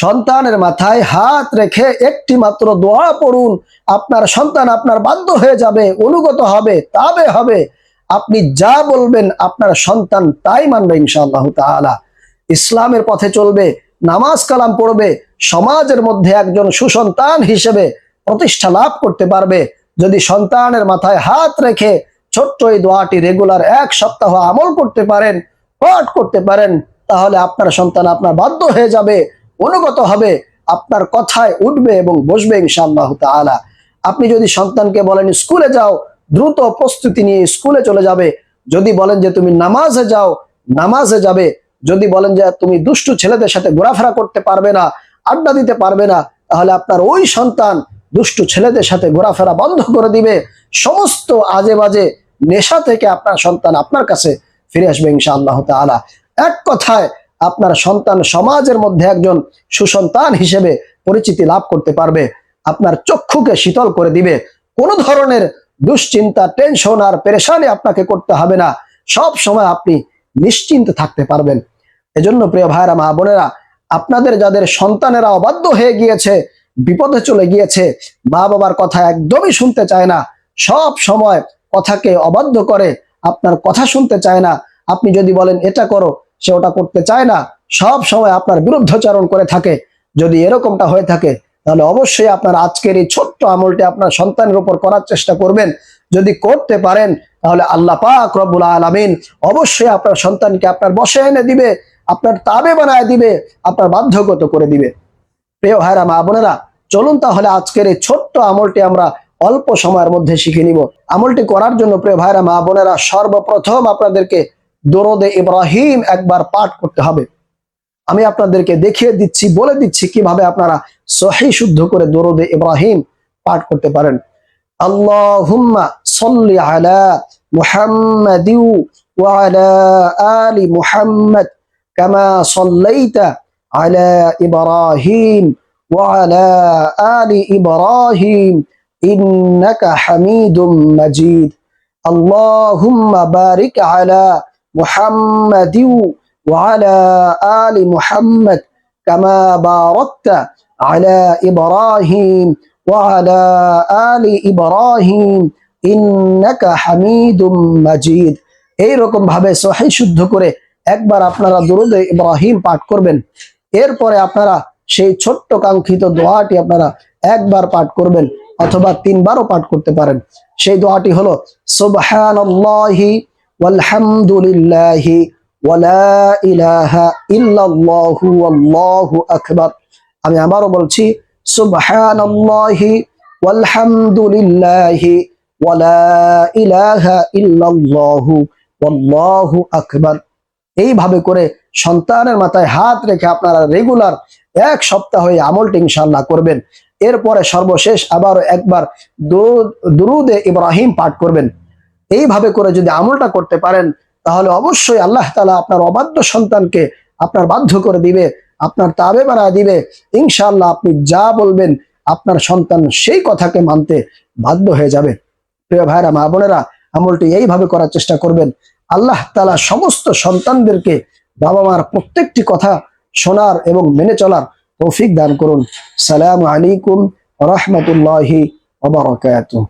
সন্তানের মাথায় হাত রেখে একটি মাত্র দোয়া পড়ুন, আপনার সন্তান আপনার বাধ্য হয়ে যাবে, অনুগত হবে, তাবে হবে। আপনি যা বলবেন আপনার সন্তান তাই মানবে ইনশাআল্লাহ তাআলা। ইসলামের পথে চলবে, নামাজ কালাম পড়বে, সমাজের মধ্যে একজন সুসন্তান হিসেবে প্রতিষ্ঠা লাভ করতে পারবে। যদি সন্তানের মাথায় হাত রেখে ছোট্ট এই দোয়াটি রেগুলার 1 সপ্তাহ আমল করতে পারেন, পাঠ করতে পারেন, তাহলে আপনার সন্তান আপনার বাধ্য হয়ে যাবে, অনুগত হবে, আপনার কথায় উঠবে এবং বসবে ইনশাআল্লাহ তাআলা। আপনি যদি সন্তানকে বলেন স্কুলে যাও, দ্রুত প্রস্তুতি নিয়ে স্কুলে চলে যাবে। যদি বলেন যে তুমি নামাজে যাও, নামাজে যাবে। যদি বলেন যে তুমি দুষ্টু ছেলেদের সাথে ঘোরাফেরা করতে পারবে না, আড্ডা দিতে পারবে না, তাহলে আপনার ওই সন্তান দুষ্টু ছেলেদের সাথে ঘোরাফেরা বন্ধ করে দিবে। সমস্ত আজে বাজে নেশা থেকে আপনার সন্তান আপনার কাছে ফিরে আসবে ইনশাআল্লাহ তাআলা। এক কথায় আপনার সন্তান সমাজের মধ্যে একজন সুসন্তান হিসেবে পরিচিতি লাভ করতে পারবে, আপনার চক্ষুকে শীতল করে দিবে। কোনো ধরনের দুশ্চিন্তা, টেনশন আর পেরেশানি আপনাকে করতে হবে না। সব সময় আপনি নিশ্চিন্তে থাকতে পারবেন। এজন্য প্রিয় ভাইরা, মা বোনেরা, আপনাদের যাদের সন্তানেরা অবাধ্য হয়ে গিয়েছে, বিপদে চলে গিয়েছে, মা বাবার কথা একদমই শুনতে চায় না, সব সময় কথাকে অবাধ্য করে, আপনার কথা শুনতে চায় না, আপনি যদি বলেন এটা করো সে ওটা করতে চায় না, সব সময় আপনার বিরুদ্ধাচরণ করে থাকে, যদি এরকমটা হয়ে থাকে তাহলে অবশ্যই আপনার আজকের এই ছোট্ট আমলটি আপনার সন্তানের উপর করার চেষ্টা করবেন। যদি করতে পারেন তাহলে আল্লাহ পাক রব্বুল আলামিন অবশ্যই আপনার সন্তানকে আপনার বশে এনে দিবে, আপনার তাবে বানায় দিবে, আপনার বাধ্যগত করে দিবে। প্রিয় ভাইরা, মা বোনেরা, চলুন তাহলে আজকের এই ছোট্ট আমলটি আমরা অল্প সময়ের মধ্যে শিখে নিব। আমলটি করার জন্য প্রিয় ভাইরা, মা বোনেরা, সর্বপ্রথম আপনাদেরকে দরুদে ইব্রাহিম একবার পাঠ করতে হবে। আমি আপনাদেরকে দেখিয়ে দিচ্ছি, বলে দিচ্ছি কিভাবে আপনারা সহি শুদ্ধ করে দরুদে ইব্রাহিম পাঠ করতে পারেন। আল্লাহুম্মা সাল্লি আলা মুহাম্মাদি ওয়া আলা আলি মুহাম্মাদ কামা সাল্লাইতা আলা ইব্রাহিম ওয়া আলা আলি ইব্রাহিম ইন্নাকা হামিদুম মাজিদ। আল্লাহুম্মা বারিক আলা মুহাম্মাদি ওয়া আলা আলি মুহাম্মাদ কামা বারাকতা আলা ইব্রাহিম ওয়া আলা আলি ইব্রাহিম ইন্নাকা হামিদুম মাজিদ। এইরকম ভাবে সহি শুদ্ধ করে একবার আপনারা দরুদে ইব্রাহিম পাঠ করবেন। এরপরে আপনারা সেই ছোট্ট কাঙ্ক্ষিত দোয়াটি আপনারা একবার পাঠ করবেন অথবা 3 বারও পাঠ করতে পারেন। সেই দোয়াটি হলো সুবহানাল্লাহি ওয়ালহামদুলিল্লাহি ওয়ালা ইলাহা ইল্লাল্লাহু আল্লাহু আকবার। আমি আবারও বলছি, সুবহানাল্লাহি ওয়ালহামদুলিল্লাহি ওয়ালা ইলাহা ইল্লাল্লাহু আল্লাহু আকবার। এইভাবে করে সন্তানের মাথায় হাত রেখে আপনারা রেগুলার 1 সপ্তাহ এই আমলটি ইনশাআল্লাহ করবেন। এরপরে সর্বশেষ আবারও একবার দুরুদে ইব্রাহিম পাঠ করবেন। এইভাবে করে যদি আমলটা করতে পারেন তাহলে অবশ্যই আল্লাহ তাআলা আপনার অবাধ্য সন্তানকে আপনার বাধ্য করে দিবে, আপনার তাবে বানায় দিবে। ইনশাআল্লাহ আপনি যা বলবেন আপনার সন্তান সেই কথাকে মানতে বাধ্য হয়ে যাবে। প্রিয় ভাইরা, মা বোনেরা, আমলটি এইভাবে করার চেষ্টা করবেন। আল্লাহ তাআলা সমস্ত সন্তানদেরকে বাবা মার প্রত্যেকটি কথা শোনার এবং মেনে চলার তৌফিক দান করুন। সালামু আলাইকুম ওয়া রাহমাতুল্লাহি ওয়া বারাকাতুহু।